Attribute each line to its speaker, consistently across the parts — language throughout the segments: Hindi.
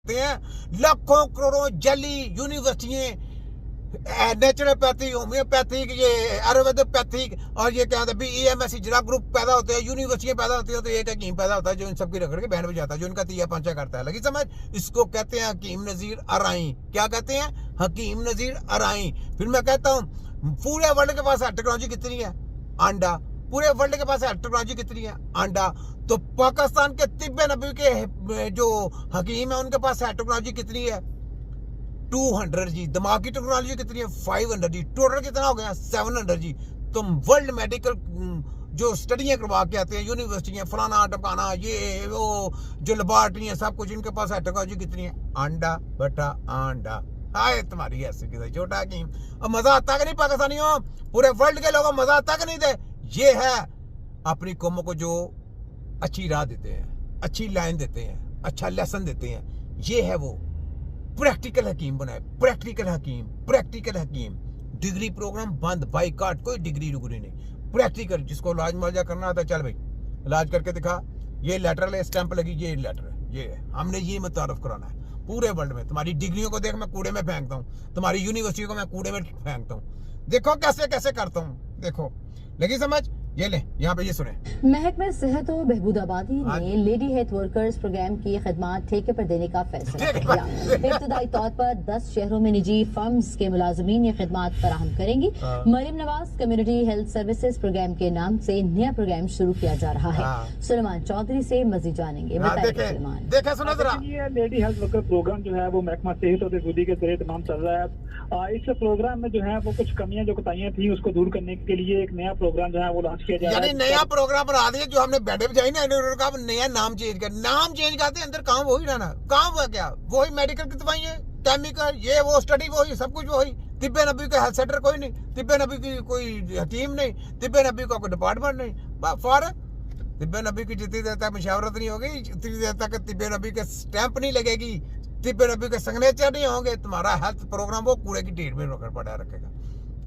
Speaker 1: करते हैं। लाखों करोड़ों जली यूनिवर्सिटियां, नेचुरोपैथी, होम्योपैथिक, ये आयुर्वेदोपैथिक और ये क्या होता है EMS जिला ग्रुप पैदा होते हैं, यूनिवर्सिटियां पैदा होती है, तो एक हकीम पैदा होता है जो इन सबकी रगड़ के बहन बजाता है, जो इनका तिया पंचा करता है। लगी समझ? इसको कहते हैं हकीम नजीर अराई। क्या कहते हैं? हकीम नजीर अराई। फिर मैं कहता हूँ पूरे वर्ल्ड के पास टेक्नोलॉजी कितनी है? अंडा। पूरे वर्ल्ड के पास टेक्नोलॉजी कितनी है? अंडा। तो पाकिस्तान के तिब्बे नबी के जो हकीम है उनके पास टेक्नोलॉजी कितनी है? 200 जी। दिमाग की टेक्नोलॉजी कितनी है? 500 जी। टोटल कितना हो गया? 700 जी। तुम वर्ल्ड मेडिकल जो स्टडियां करवा के आते हैं, यूनिवर्सिटियां फलाना टपकाना, ये वो जो लेबॉर्टरी है, सब कुछ इनके पास है। टेक्नोलॉजी कितनी है? अंडा बटा अंडा। हाय तुम्हारी ऐसी किसी छोटा की। अब मजा आता कि नहीं पाकिस्तानियों? पूरे वर्ल्ड के लोगों मजा आता कि नहीं दे? ये है अपनी कौमों को जो अच्छी राह देते हैं, अच्छी लाइन देते हैं, अच्छा लेसन देते हैं। ये है वो प्रैक्टिकल हकीम बनाए। प्रैक्टिकल हकीम, प्रैक्टिकल हकीम। डिग्री प्रोग्राम बंद, बाइकाट, कोई डिग्री डुग्री नहीं। प्रैक्टिकल, जिसको इलाज मुआवजा करना आता है, चल भाई इलाज करके दिखा, ये लेटर ले, स्टैंप लगी, ये लेटर है, ये है, हमने ये मुतारफ कराना है। पूरे वर्ल्ड में तुम्हारी डिग्रियों को देख मैं कूड़े में फेंकता हूँ, तुम्हारी यूनिवर्सिटी को मैं कूड़े में फेंकता हूँ। देखो कैसे कैसे करता हूँ, देखो लगी समझ? ये ले, यहाँ पे ये सुने।
Speaker 2: महकमा सेहत और बहबूदाबादी ने लेडी हेल्थ वर्कर्स प्रोग्राम की खिदमात ठेके पर देने का फैसला किया। इब्तदाई तौर पर 10 शहरों में निजी फर्म्स के मुलाजमीन ये खिदमात फराहम करेंगी। Maryam Nawaz community health services programme के नाम से नया प्रोग्राम शुरू किया जा रहा है। सुलेमान चौधरी से मजीद जानेंगे।
Speaker 1: देखे सुनो जरा,
Speaker 3: ये लेडी हेल्थ वर्कर प्रोग्राम जो है वो महकमा सेहत और बहबूदी के जरिए तमाम चल रहा है। इस प्रोग्राम में जो है वो कुछ कमियां जो कोताहियां थी उसको दूर करने के लिए एक नया प्रोग्राम जो है वो लॉन्च किया जा रहा है।
Speaker 1: यानी नया प्रोग्राम बना दिया, जो हमने बैठे बजाई ना, इन्होंने नया नाम चेंज कर, नाम चेंज करते अंदर काम वही रहना। काम हुआ क्या? वही मेडिकल की दवाइयां, केमिकल, ये वो स्टडी वही, सब कुछ वही। तिब्बे नबी का हेल्थ सेंटर कोई नहीं, तिब्बे नबी की कोई हकीम नहीं, तिब्बे नबी का कोई डिपार्टमेंट नहीं। फॉर तिब्बे नबी की जितनी देर तक मशावरत नहीं होगी, जितनी देर तक तिब्बे नबी के स्टैंप नहीं लगेगी, तिब्बे नबी के सिग्नेचर नहीं होंगे, तुम्हारा हेल्थ प्रोग्राम वो कूड़े की ढेर में रखकर पड़ा रखेगा,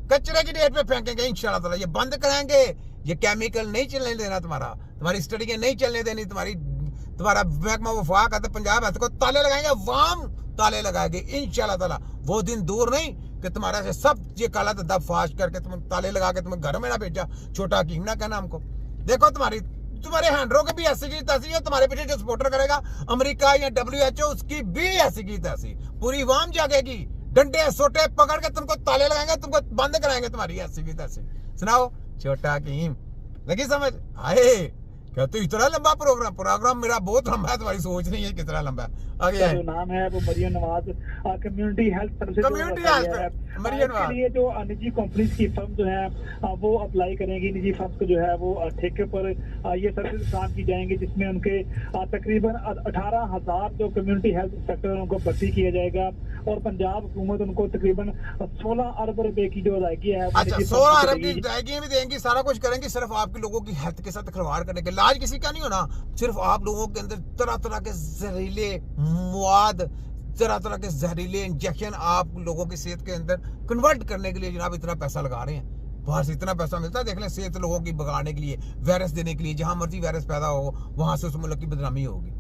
Speaker 1: कचरे की ढेर पे फेंकेंगे इंशाल्लाह ताला। ये बंद कराएंगे, ये केमिकल नहीं चलने देना, तुम्हारी स्टडी नहीं चलने देनी, तुम्हारा महकमा वफाक है पंजाब है को ताले लगाएंगे, वाम ताले लगाएंगे इंशाल्लाह ताला। वो दिन दूर नहीं कि तुम्हारा से सब ये काला धंधा फाश करके तुम ताले लगा के तुम्हें घर में ना भेजा। छोटा हकीम ना कहना हमको। देखो तुम्हारे हैंडरों के भी ऐसी की तैसी है, तुम्हारे पीछे जो सपोर्टर करेगा अमेरिका या WHO, उसकी भी ऐसी की तैसी पूरी वाम जागेगी। डंडे सोटे पकड़ के तुमको ताले लगाएंगे, तुमको बंद कराएंगे, तुम्हारी ऐसी की तैसी। सुनाओ छोटा हकीम, लगी समझ? आए क्या तो इतना लंबा प्रोग्राम मेरा बहुत लंबा है, तुम्हारी सोच नहीं है कितना लंबा है। आगे
Speaker 3: जो नाम है वो Maryam Nawaz community health services,
Speaker 1: community health Maryam Nawaz
Speaker 3: के लिए जो निजी कंपनीज की फर्म जो है वो अप्लाई करेंगी। निजी फर्म्स को जो है वो ठेके पर ये सर्विस काम की जाएंगी, जिसमें उनके तकरीबन 18,000 जो कम्युनिटी हेल्थ इंस्पेक्टर उनको भर्ती किया जाएगा। और पंजाब हुकूमत उनको तकरीबन 16 अरब रुपए की जो अदायगी है,
Speaker 1: अच्छा 16 अरब की अदायगी भी देंगी, सारा कुछ करेंगी, सिर्फ आपके लोगों की हेल्थ के साथ खिलवाड़ करने के। इलाज किसी का नहीं होना, सिर्फ आप लोगों के अंदर तरह तरह के जहरीले मवाद, तरह तरह के जहरीले इंजेक्शन आप लोगों की सेहत के अंदर कन्वर्ट करने के लिए जनाब इतना पैसा लगा रहे हैं। बाहर से इतना पैसा मिलता है, देख लें, सेहत लोगों की बिगाड़ने के लिए, वायरस देने के लिए। जहां मर्जी वायरस पैदा हो वहां से उस मुल्क की बदनामी होगी।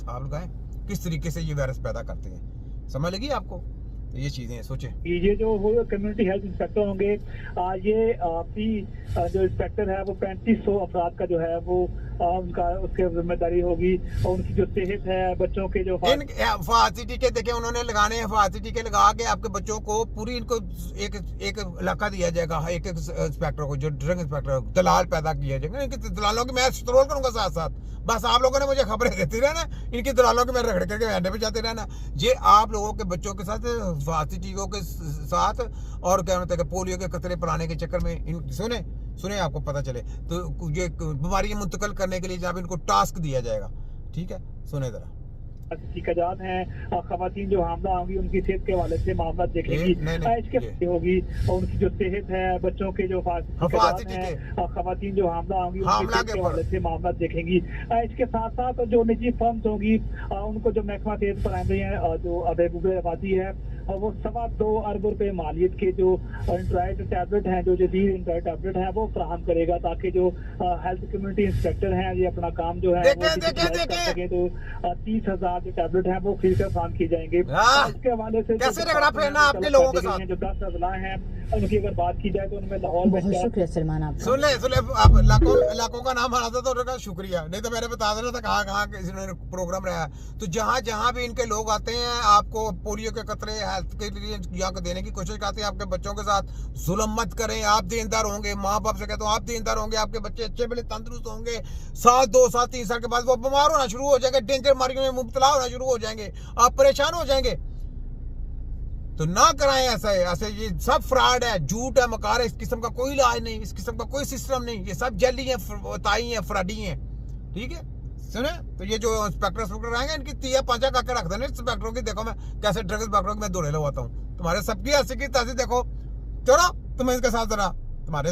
Speaker 1: आप लगाएं किस तरीके से ये वायरस पैदा करते हैं, समझ लगी आपको? तो ये चीजें सोचें।
Speaker 3: ये जो कम्युनिटी हेल्थ इंस्पेक्टर होंगे, ये जो इंस्पेक्टर है वो 3500 अफराद का जो है वो उनका उसके जिम्मेदारी होगी। और उनकी जो सेहत है, बच्चों के जो
Speaker 1: हिफाजती टीके देखे उन्होंने लगाने हैं, हिफाजती टीके लगा के आपके बच्चों को पूरी इनको एक इलाका दिया जाएगा, एक इंस्पेक्टर को, जो ड्रग इंस्पेक्टर, दलाल पैदा किया जाएगा। इनके दलालों की मैं स्ट्रोल करूंगा साथ साथ। बस आप लोगों ने मुझे खबरें देती रहना, इनकी दलालों के मैं रगड़ करके अंडे पे जाते रहना। ये आप लोगों के बच्चों के साथ हिफाजती टीकों के साथ और क्या कहते हैं पोलियो के कतरे पिलाने के चक्कर में सुने आपको पता चले तो ये बीमारी मुंतकिल करने के लिए जब इनको टास्क दिया जाएगा, ठीक है? सुने जरा।
Speaker 3: हकीकत है खवातीन जो हामला होंगी उनकी सेहत के हवाले से मामला देखेंगी, इसके होगी। और उनकी जो सेहत है, बच्चों के जो खवातीन जो हामला होंगी उनकी के हवाले से मामला देखेंगी। इसके साथ साथ जो निजी फर्म्स होगी उनको जो महकमा सेहत प्राइमरी है जो बहबूदाबादी है वो 2.25 अरब रुपए मालियत के जो इंट्राइड टैबलेट हैं, जो जदीद इंट्राइड टैबलेट हैं, वो फराहम करेगा ताकि जो हेल्थ कम्युनिटी इंस्पेक्टर हैं ये अपना काम जो है वो कर सके। तो 30,000 जो टैबलेट हैं वो फ्री से फराहम किए जाएंगे। इसके हवाले से
Speaker 1: कैसे रगड़ा फैलना आपके लोगों के साथ,
Speaker 3: जो 10 अजला हैं उनकी अगर बात की जाए तो उनमें लाहौर में
Speaker 2: बहुत शुक्रिया सलमान आप।
Speaker 1: सुन ले आप लाखों का नाम हरा था तो उनका शुक्रिया, नहीं तो मैंने बता देना था कहाँ इन्होंने प्रोग्राम रहा है। तो जहाँ भी इनके लोग आते हैं आपको पोलियो के कतरे हेल्थ के लिए यहाँ देने की कोशिश करते हैं। आपके बच्चों के साथ जुल्म मत करें, आप देनदार होंगे, माँ बाप से कहते हो आप देनदार होंगे, आपके बच्चे अच्छे भले तंदुरुस्त होंगे, 2 साल 3 साल के बाद वो बीमार होना शुरू हो जाएंगे, डेंजर मार्केट में मुब्तला होना शुरू हो जाएंगे, आप परेशान हो जाएंगे। तो ना कराएं ऐसे ये सब फ्रॉड है, झूठ है, मकार है, इस किस्म का कोई इलाज नहीं, इस किस्म का कोई सिस्टम नहीं, ये सब जली है, ताई है, फ्रॉडी है। ठीक है सुने, तो ये जो इंस्पेक्टर आएंगे इनकी 3-5 करके रख देना इंस्पेक्टरों की। देखो मैं कैसे ड्रग इंस्पेक्टरों की मैं दौड़े लगवाता हूँ, तुम्हारे सबकी ऐसी की तैसी देखो, चलो तुम्हें इनके साथ जरा